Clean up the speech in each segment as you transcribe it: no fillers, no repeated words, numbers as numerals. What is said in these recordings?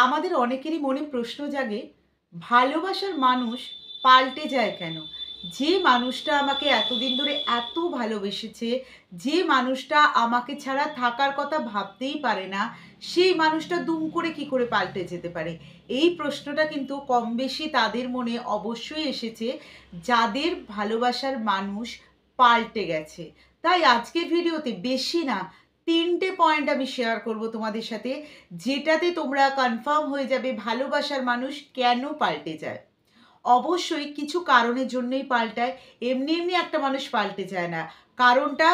আমাদের অনেকেরই মনে প্রশ্ন জাগে, ভালোবাসার মানুষ পাল্টে যায় কেন? যে মানুষটা আমাকে এতদিন ধরে এত ভালোবেসেছে, যে মানুষটা আমাকে ছাড়া থাকার কথা ভাবতেই পারে না, সেই মানুষটা দুম করে কি করে পাল্টে যেতে পারে? এই প্রশ্নটা কিন্তু কম বেশি তাদের মনে অবশ্যই এসেছে, যাদের ভালোবাসার মানুষ পাল্টে গেছে। তাই আজকের ভিডিওতে বেশি না, ৩টে পয়েন্ট আমি শেয়ার করব তোমাদের সাথে, যেটাতে তোমরা কনফার্ম হয়ে যাবে ভালোবাসার মানুষ কেন পাল্টে যায়। অবশ্যই কিছু কারণের জন্যই পাল্টায়। এমনি এমনি একটা মানুষ পাল্টে যায় না। কারণটা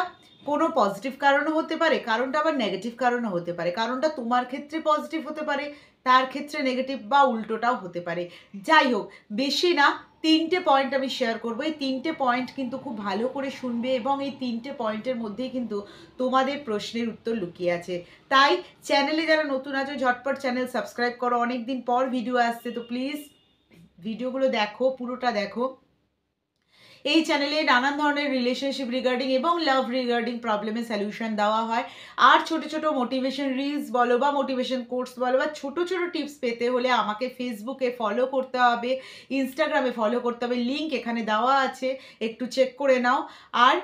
কোনো পজিটিভ কারণও হতে পারে, কারণটা আবার নেগেটিভ কারণও হতে পারে। কারণটা তোমার ক্ষেত্রে পজিটিভ হতে পারে, তার ক্ষেত্রে নেগেটিভ বা উল্টোটাও হতে পারে। যাই হোক, বেশি না, ৩টে পয়েন্ট আমি শেয়ার করব। এই ৩টে পয়েন্ট কিন্তু খুব ভালো করে শুনবে এবং এই ৩টে পয়েন্টের মধ্যেই কিন্তু তোমাদের প্রশ্নের উত্তর লুকিয়ে আছে। তাই চ্যানেলে যারা নতুন আছো ঝটপট চ্যানেল সাবস্ক্রাইব করো। অনেক দিন পর ভিডিও আসছে, তো প্লিজ ভিডিওগুলো দেখো, পুরোটা দেখো। এই চ্যানেলে নানান ধরনের রিলেশনশিপ রিগার্ডিং এবং লাভ রিগার্ডিং প্রবলেমের সলিউশন দেওয়া হয়। আর ছোট ছোট মোটিভেশন রিলস বলো বা মোটিভেশন কোর্স বলো বা ছোট ছোট টিপস পেতে হলে আমাকে ফেসবুকে ফলো করতে হবে, ইনস্টাগ্রামে ফলো করতে হবে। লিঙ্ক এখানে দেওয়া আছে, একটু চেক করে নাও। আর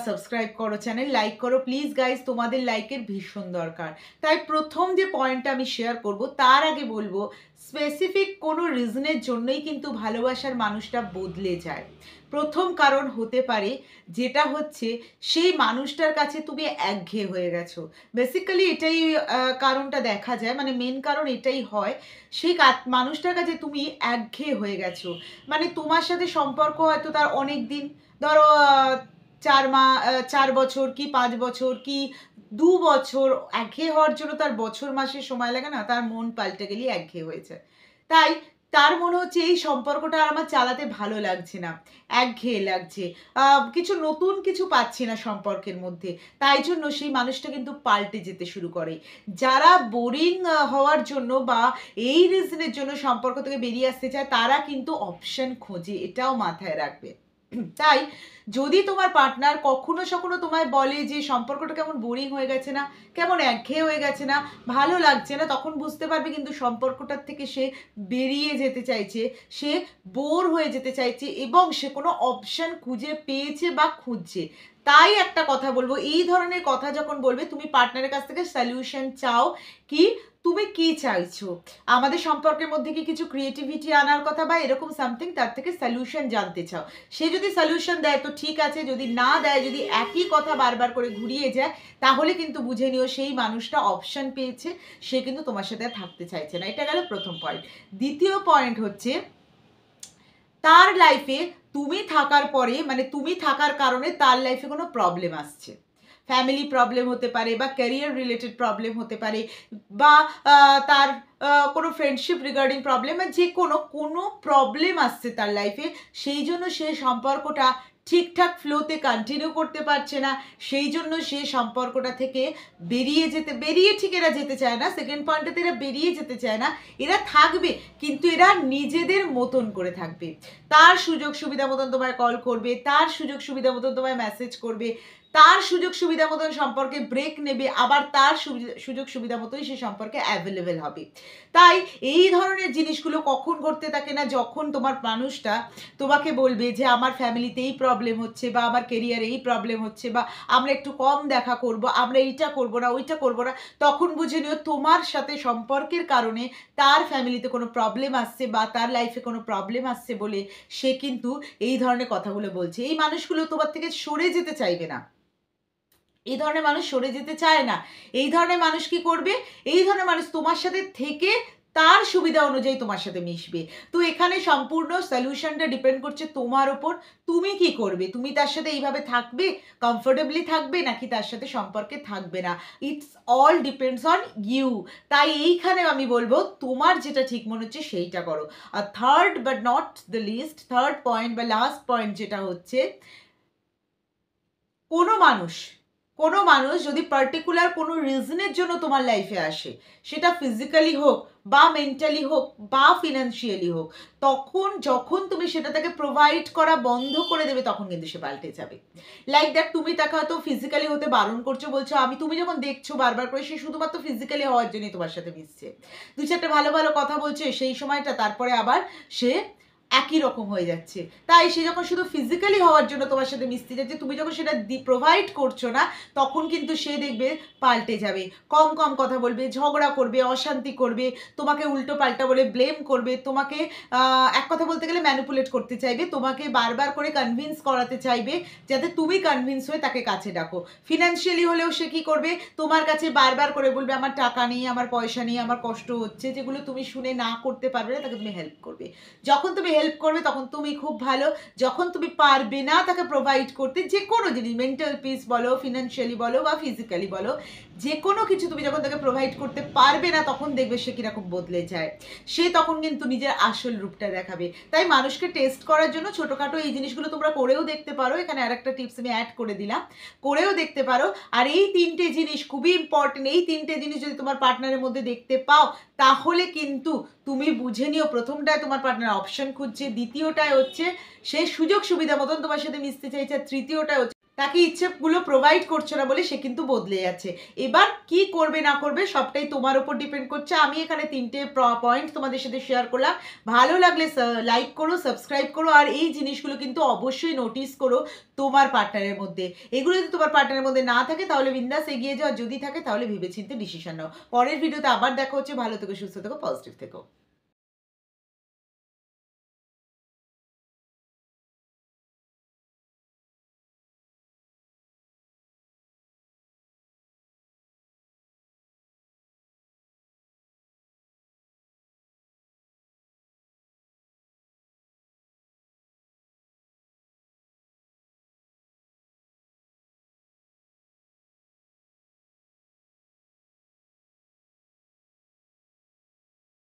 সাবস্ক্রাইব করো, চ্যানেল লাইক করো প্লিজ গাইজ, তোমাদের লাইকের ভীষণ দরকার। তাই প্রথম যে পয়েন্টটা আমি শেয়ার করব, তার আগে বলবো স্পেসিফিক কোনো রিজনের জন্যই কিন্তু ভালোবাসার মানুষটা বদলে যায়। প্রথম কারণ হতে পারে যেটা হচ্ছে, সেই মানুষটার কাছে তুমি একঘেয়ে হয়ে গেছো। বেসিক্যালি এটাই কারণটা দেখা যায়, মানে মেন কারণ এটাই হয়। সেই মানুষটার কাছে তুমি একঘেয়ে হয়ে গেছো। মানে তোমার সাথে সম্পর্ক হয়তো তার অনেক দিন, ধরো 4 বছর কি 5 বছর কি 2 বছর। একঘেয়ে হওয়ার জন্য তার বছর মাসের সময় লাগে না, তার মন পাল্টে গেলেই একঘেয়ে হয়েছে। তাই তার মনে হচ্ছে এই সম্পর্কটা আর আমার চালাতে ভালো লাগছে না, একঘেয়ে লাগছে, কিছু নতুন কিছু পাচ্ছি না সম্পর্কের মধ্যে। তাই জন্য সেই মানুষটা কিন্তু পাল্টে যেতে শুরু করে। যারা বোরিং হওয়ার জন্য বা এই রিজনের জন্য সম্পর্ক থেকে বেরিয়ে আসতে চায়, তারা কিন্তু অপশন খোঁজে, এটাও মাথায় রাখবে। তাই যদি তোমার পার্টনার কখনো সখনো তোমায় বলে যে সম্পর্কটা কেমন বোরিং হয়ে গেছে না, কেমন একঘেয়ে হয়ে গেছে না, ভালো লাগছে না, তখন বুঝতে পারবে কিন্তু সম্পর্কটার থেকে সে বেরিয়ে যেতে চাইছে, সে বোর হয়ে যেতে চাইছে এবং সে কোনো অপশন খুঁজে পেয়েছে বা খুঁজছে। তাই একটা কথা বলবো, এই ধরনের কথা যখন বলবে, তুমি পার্টনারের কাছ থেকে সলিউশন চাও কি, তুমি কি চাইছো, আমাদের সম্পর্কের মধ্যে কি কিছু ক্রিয়েটিভিটি আনার কথা বা এরকম সামথিং, তার থেকে সলিউশন জানতে চাও। সে যদি সলিউশন দেয় তো ঠিক আছে, যদি না দেয়, যদি একই কথা বারবার করে ঘুরিয়ে যায়, তাহলে কিন্তু বুঝে নিও সেই মানুষটা অপশন পেয়েছে, সে কিন্তু তোমার সাথে আর থাকতে চাইছে না। এটা গেল প্রথম পয়েন্ট। দ্বিতীয় পয়েন্ট হচ্ছে, তার লাইফে তুমি থাকার পরে, মানে তুমি থাকার কারণে তার লাইফে কোনো প্রবলেম আসছে। ফ্যামিলি প্রবলেম হতে পারে বা ক্যারিয়ার রিলেটেড প্রবলেম হতে পারে বা তার কোনো ফ্রেন্ডশিপ রিগার্ডিং প্রবলেম বা যে কোনো কোনো প্রবলেম আসছে তার লাইফে, সেই জন্য সে সম্পর্কটা ঠিকঠাক ফ্লোতে কন্টিনিউ করতে পারছে না। সেই জন্য সে সম্পর্কটা থেকে বেরিয়ে ঠিক এরা যেতে চায় না। সেকেন্ড পয়েন্টটাতে এরা বেরিয়ে যেতে চায় না, এরা থাকবে, কিন্তু এরা নিজেদের মতন করে থাকবে। তার সুযোগ সুবিধা মতন তোমায় কল করবে, তার সুযোগ সুবিধা মতন তোমায় মেসেজ করবে, তার সুযোগ সুবিধা মতন সম্পর্কে ব্রেক নেবে, আবার তার সুযোগ সুবিধা মতোই সে সম্পর্কে অ্যাভেলেবেল হবে। তাই এই ধরনের জিনিসগুলো কখন ঘটতে থাকে না, যখন তোমার মানুষটা তোমাকে বলবে যে আমার ফ্যামিলিতে এই প্রবলেম হচ্ছে বা আমার কেরিয়ারে এই প্রবলেম হচ্ছে বা আমরা একটু কম দেখা করব, আমরা এইটা করব না, ওইটা করব না, তখন বুঝে নিও তোমার সাথে সম্পর্কের কারণে তার ফ্যামিলিতে কোনো প্রবলেম আসছে বা তার লাইফে কোনো প্রবলেম আসছে বলে সে কিন্তু এই ধরনের কথাগুলো বলছে। এই মানুষগুলো তোমার থেকে সরে যেতে চাইবে না, এই ধরনের মানুষ সরে যেতে চায় না। এই ধরনের মানুষ কি করবে, এই ধরনের মানুষ তোমার সাথে থেকে তার সুবিধা অনুযায়ী তোমার সাথে মিশবে। তো এখানে সম্পূর্ণ সলিউশনটা ডিপেন্ড করছে তোমার ওপর, তুমি কি করবে। তুমি তার সাথে এইভাবে থাকবে, কমফোর্টেবলি থাকবে, নাকি তার সাথে সম্পর্কে থাকবে না। It's all depends on you. তাই এইখানে আমি বলবো তোমার যেটা ঠিক মনে হচ্ছে সেইটা করো। আর third but not the list, third point বা লাস্ট পয়েন্ট যেটা হচ্ছে, কোনো মানুষ কোনো মানুষ যদি পার্টিকুলার কোনো রিজনের জন্য তোমার লাইফে আসে, সেটা ফিজিক্যালি হোক বা মেন্টালি হোক বা ফিনান্সিয়ালি হোক, তখন যখন তুমি সেটা তাকে প্রোভাইড করা বন্ধ করে দেবে তখন কিন্তু সে পাল্টে যাবে। লাইক দ্যাট, তুমি তাকে হয়তো ফিজিক্যালি হতে বারণ করছো, বলছো তুমি যখন দেখছো বারবার করে, সে শুধুমাত্র ফিজিক্যালি হওয়ার জন্যই তোমার সাথে মিশছে, দু চারটে ভালো ভালো কথা বলছে সেই সময়টা, তারপরে আবার সে একই রকম হয়ে যাচ্ছে। তাই সে যখন শুধু ফিজিক্যালি হওয়ার জন্য তোমার সাথে মিশতে যাচ্ছে, তুমি যখন সেটা প্রোভাইড করছো না, তখন কিন্তু সে দেখবে পাল্টে যাবে, কম কম কথা বলবে, ঝগড়া করবে, অশান্তি করবে, তোমাকে উল্টো পাল্টা বলে ব্লেম করবে, তোমাকে এক কথা বলতে গেলে ম্যানিপুলেট করতে চাইবে, তোমাকে বারবার করে কনভিন্স করাতে চাইবে যাতে তুমি কনভিন্স হয়ে তাকে কাছে ডাকো। ফিনান্সিয়ালি হলেও সে কি করবে, তোমার কাছে বারবার করে বলবে আমার টাকা নেই, আমার পয়সা নেই, আমার কষ্ট হচ্ছে, যেগুলো তুমি শুনে না করতে পারবে না, তাকে তুমি হেল্প করবে। যখন তুমি হেল্প করবে তখন তুমি খুব ভালো, যখন তুমি পারবে না তাকে প্রোভাইড করতে, যে কোনো জিনিস, মেন্টাল পিস বলো, ফিনান্সিয়ালি বলো বা ফিজিক্যালি বলো, যে কোনো কিছু তুমি যখন তাকে প্রোভাইড করতে পারবে না, তখন দেখবে সে কিরকম বদলে যায়। সে তখন কিন্তু নিজের আসল রূপটা দেখাবে। তাই মানুষকে টেস্ট করার জন্য ছোটোখাটো এই জিনিসগুলো তোমরা করেও দেখতে পারো। এখানে আরেকটা টিপস আমি অ্যাড করে দিলাম, করেও দেখতে পারো। আর এই তিনটে জিনিস খুবই ইম্পর্টেন্ট, এই তিনটে জিনিস যদি তোমার পার্টনারের মধ্যে দেখতে পাও, তাহলে কিন্তু তুমি বুঝে নিও, প্রথমটায় তোমার পার্টনার অপশন খুঁজছে, দ্বিতীয়টায় হচ্ছে সে সুযোগ সুবিধা মতন তোমার সাথে মিশতে চাইছে, আর তৃতীয়টায় হচ্ছে তাকে ইচ্ছেগুলো প্রোভাইড করছে না বলে সে কিন্তু বদলে যাচ্ছে। এবার কি করবে না করবে সবটাই তোমার উপর ডিপেন্ড করছে। আমি এখানে তিনটে পয়েন্ট তোমাদের সাথে শেয়ার করলাম। ভালো লাগলে লাইক করো, সাবস্ক্রাইব করো, আর এই জিনিসগুলো কিন্তু অবশ্যই নোটিস করো তোমার পার্টনারের মধ্যে। এগুলো যদি তোমার পার্টনারের মধ্যে না থাকে তাহলে বিন্দাস এগিয়ে যাও, যদি থাকে তাহলে ভেবেচিন্তে ডিসিশন নাও। পরের ভিডিওতে আবার দেখা হচ্ছে। ভালো থেকো, সুস্থ থেকো, পজিটিভ থেকো।